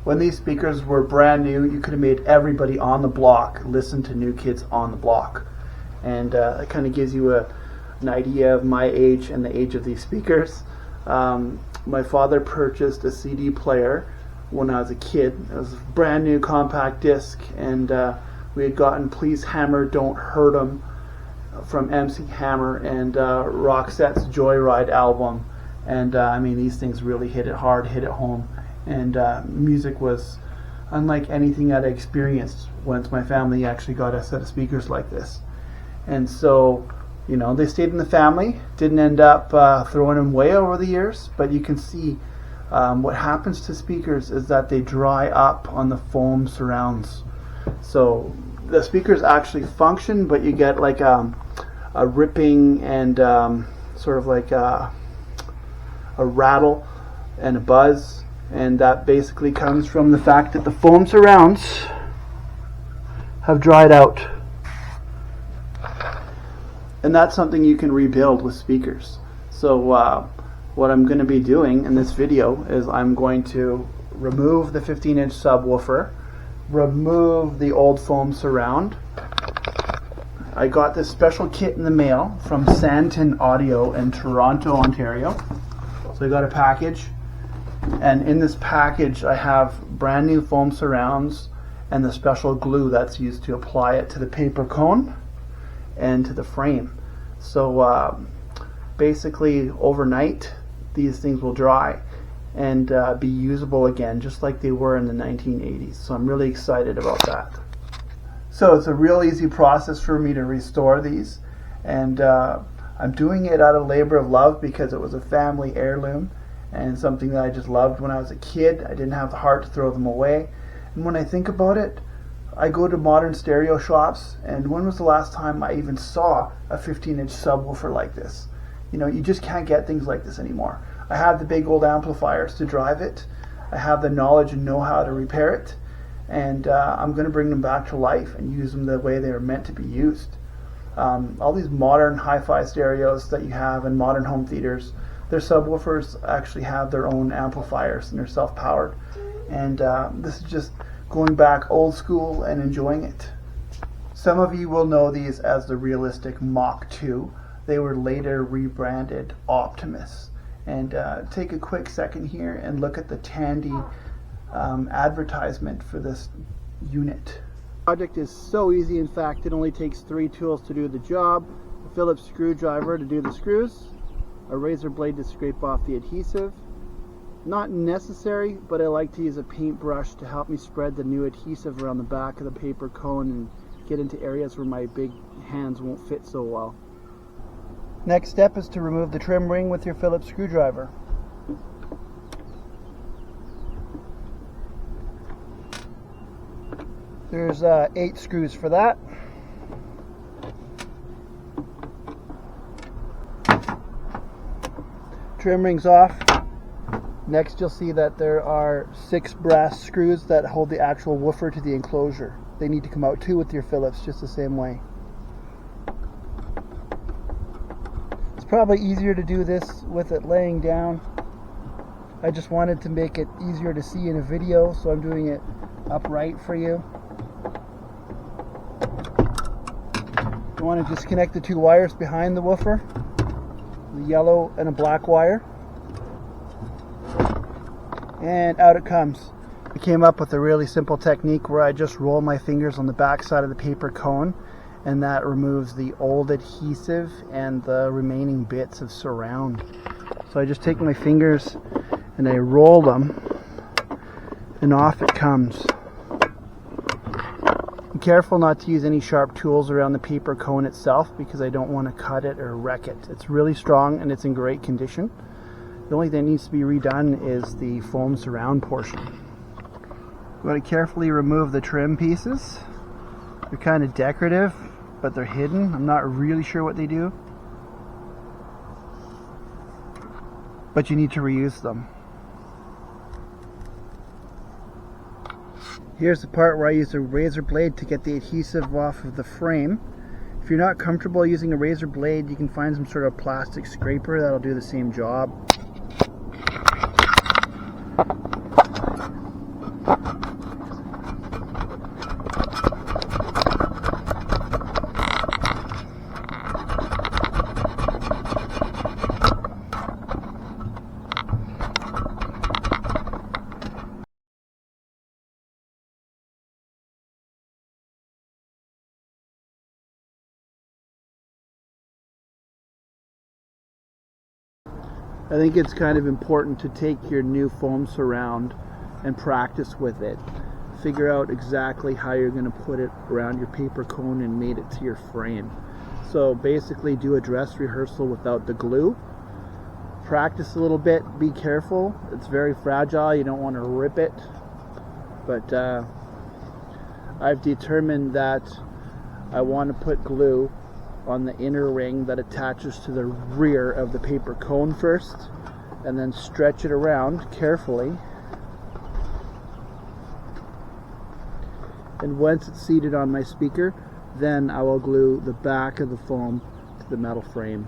When these speakers were brand new, you could have made everybody on the block listen to New Kids on the Block. And it kind of gives you an idea of my age and the age of these speakers. My father purchased a CD player when I was a kid. It was a brand new compact disc, and we had gotten Please Hammer, Don't Hurt 'Em from MC Hammer and Roxette's Joyride album. And I mean, these things really hit it hard, hit it home. And music was unlike anything I'd experienced once my family actually got a set of speakers like this. And so, you know, they stayed in the family, didn't end up throwing them away over the years, but you can see what happens to speakers is that they dry up on the foam surrounds. So the speakers actually function, but you get like a ripping and sort of like a rattle and a buzz. And that basically comes from the fact that the foam surrounds have dried out. And that's something you can rebuild with speakers. So what I'm going to be doing in this video is I'm going to remove the 15-inch subwoofer, remove the old foam surround. I got this special kit in the mail from Santon Audio in Toronto, Ontario. So I got a package. And in this package I have brand new foam surrounds and the special glue that's used to apply it to the paper cone and to the frame. So basically overnight these things will dry and be usable again, just like they were in the 1980s. So I'm really excited about that. So it's a real easy process for me to restore these, and I'm doing it out of labor of love because it was a family heirloom and something that I just loved when I was a kid. I didn't have the heart to throw them away. And when I think about it, I go to modern stereo shops, and when was the last time I even saw a 15-inch subwoofer like this? You know, you just can't get things like this anymore. I have the big old amplifiers to drive it. I have the knowledge and know-how to repair it, and I'm going to bring them back to life and use them the way they were meant to be used. All these modern hi-fi stereos that you have in modern home theaters, their subwoofers actually have their own amplifiers and they're self-powered. And this is just going back old school and enjoying it. Some of you will know these as the Realistic Mach 2. They were later rebranded Optimus. And take a quick second here and look at the Tandy advertisement for this unit. The project is so easy. In fact, it only takes 3 tools to do the job: a Phillips screwdriver to do the screws, a razor blade to scrape off the adhesive. Not necessary, but I like to use a paintbrush to help me spread the new adhesive around the back of the paper cone and get into areas where my big hands won't fit so well. Next step is to remove the trim ring with your Phillips screwdriver. There's 8 screws for that. Trim ring's off. Next you'll see that there are 6 brass screws that hold the actual woofer to the enclosure. They need to come out too with your Phillips, just the same way. It's probably easier to do this with it laying down. I just wanted to make it easier to see in a video, so I'm doing it upright for you. You want to disconnect the 2 wires behind the woofer, the yellow and a black wire, and out it comes. I came up with a really simple technique where I just roll my fingers on the back side of the paper cone, and that removes the old adhesive and the remaining bits of surround. So I just take my fingers and I roll them, and off it comes. Be careful not to use any sharp tools around the paper cone itself, because I don't want to cut it or wreck it. It's really strong and it's in great condition. The only thing that needs to be redone is the foam surround portion. We've got to carefully remove the trim pieces. They're kind of decorative, but they're hidden. I'm not really sure what they do, but you need to reuse them. Here's the part where I use a razor blade to get the adhesive off of the frame. If you're not comfortable using a razor blade, you can find some sort of plastic scraper that'll do the same job. I think it's kind of important to take your new foam surround and practice with it. Figure out exactly how you're going to put it around your paper cone and mate it to your frame. So basically do a dress rehearsal without the glue. Practice a little bit, be careful. It's very fragile, you don't want to rip it. But I've determined that I want to put glue on the inner ring that attaches to the rear of the paper cone first, and then stretch it around carefully. And once it's seated on my speaker, then I will glue the back of the foam to the metal frame.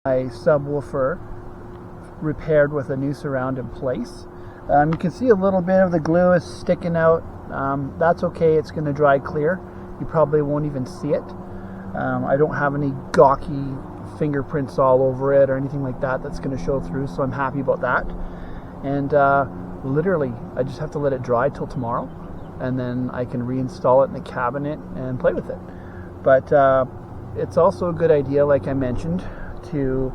My subwoofer repaired with a new surround in place. You can see a little bit of the glue is sticking out. That's okay, it's going to dry clear. You probably won't even see it. I don't have any gawky fingerprints all over it or anything like that that's going to show through, so I'm happy about that. And literally, I just have to let it dry till tomorrow, and then I can reinstall it in the cabinet and play with it. But it's also a good idea, like I mentioned, to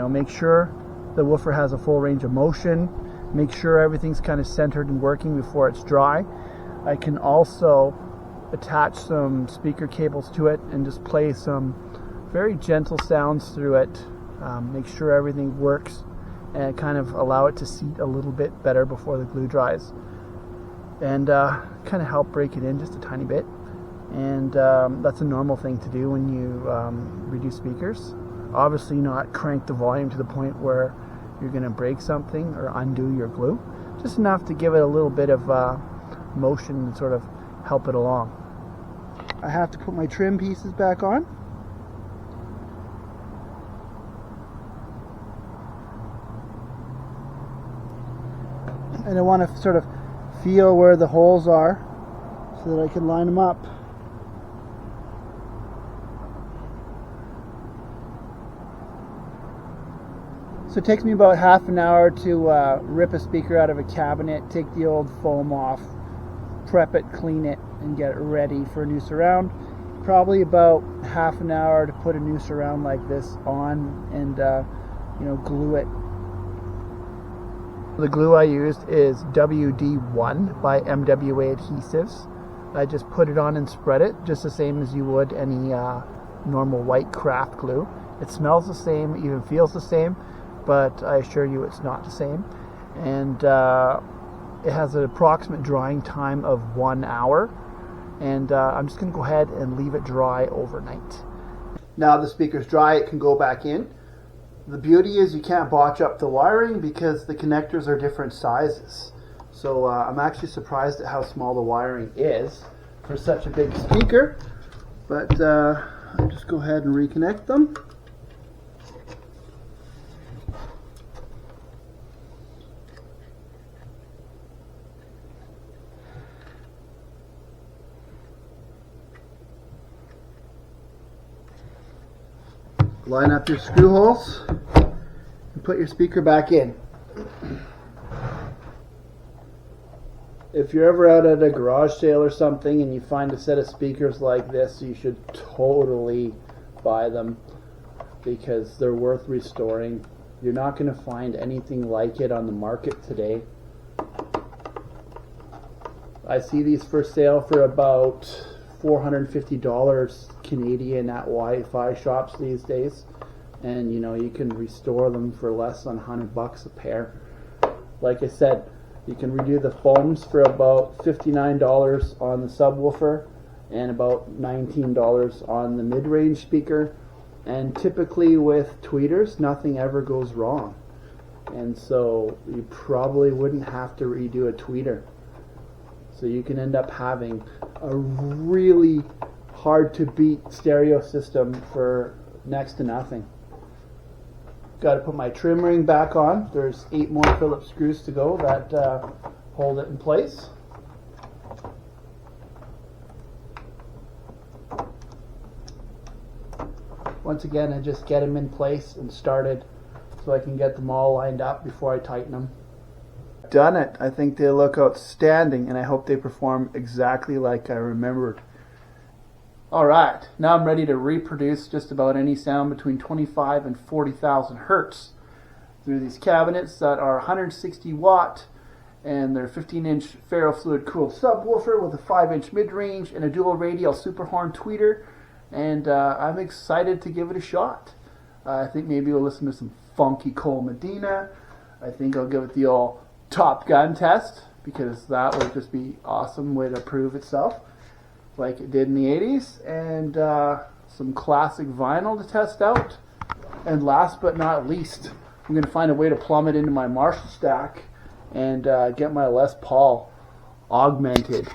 make sure the woofer has a full range of motion, make sure everything's kind of centered and working before it's dry. I can also attach some speaker cables to it and just play some very gentle sounds through it, make sure everything works, and kind of allow it to seat a little bit better before the glue dries, and kind of help break it in just a tiny bit. And that's a normal thing to do when you redo speakers. Obviously not crank the volume to the point where you're going to break something or undo your glue, just enough to give it a little bit of motion and sort of help it along. I have to put my trim pieces back on. And I want to sort of feel where the holes are so that I can line them up. So it takes me about half an hour to rip a speaker out of a cabinet, take the old foam off, prep it, clean it, and get it ready for a new surround. Probably about half an hour to put a new surround like this on and glue it. The glue I used is WD-1 by MWA Adhesives. I just put it on and spread it, just the same as you would any normal white craft glue. It smells the same, even feels the same, but I assure you it's not the same. And it has an approximate drying time of 1 hour, and I'm just going to go ahead and leave it dry overnight. Now the speaker's dry, it can go back in. The beauty is you can't botch up the wiring because the connectors are different sizes. So I'm actually surprised at how small the wiring is for such a big speaker, but I'll just go ahead and reconnect them. Line up your screw holes and put your speaker back in. If you're ever out at a garage sale or something and you find a set of speakers like this, you should totally buy them because they're worth restoring. You're not going to find anything like it on the market today. I see these for sale for about $450 Canadian at Wi-Fi shops these days, and you know, you can restore them for less than $100 a pair. Like I said, you can redo the foams for about $59 on the subwoofer and about $19 on the mid-range speaker. And typically with tweeters, nothing ever goes wrong, and so you probably wouldn't have to redo a tweeter. So you can end up having a really hard to beat stereo system for next to nothing. Got to put my trim ring back on. There's 8 more Phillips screws to go that hold it in place. Once again, I just get them in place and started so I can get them all lined up before I tighten them. Done it. I think they look outstanding, and I hope they perform exactly like I remembered. Alright, now I'm ready to reproduce just about any sound between 25 and 40,000 hertz through these cabinets that are 160 watt, and they're 15-inch ferro fluid cooled subwoofer with a 5-inch mid-range and a dual radial superhorn tweeter, and I'm excited to give it a shot. I think maybe we'll listen to some funky Cole Medina. I think I'll give it the old Top Gun test, because that would just be awesome way to prove itself like it did in the 80s, and some classic vinyl to test out, and last but not least, I'm going to find a way to plumb it into my Marshall stack and get my Les Paul augmented.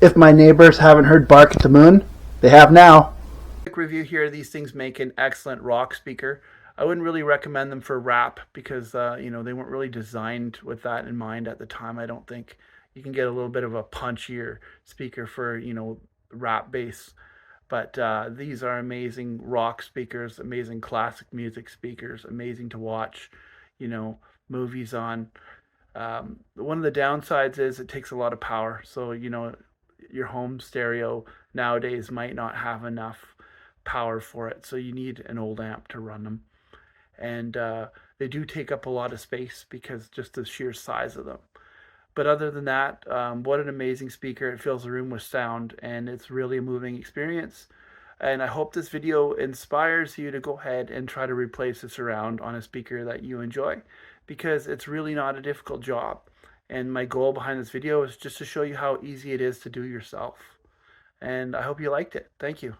If my neighbors haven't heard Bark at the Moon, they have now. Quick review here. These things make an excellent rock speaker. I wouldn't really recommend them for rap because you know, they weren't really designed with that in mind at the time. I don't think you can get a little bit of a punchier speaker for, you know, rap bass. But these are amazing rock speakers, amazing classic music speakers, amazing to watch, you know, movies on. One of the downsides is it takes a lot of power. So, you know, your home stereo nowadays might not have enough power for it, so you need an old amp to run them, and they do take up a lot of space because just the sheer size of them. But other than that, what an amazing speaker. It fills the room with sound, and it's really a moving experience. And I hope this video inspires you to go ahead and try to replace the surround on a speaker that you enjoy, because it's really not a difficult job. And my goal behind this video is just to show you how easy it is to do yourself. And I hope you liked it. Thank you.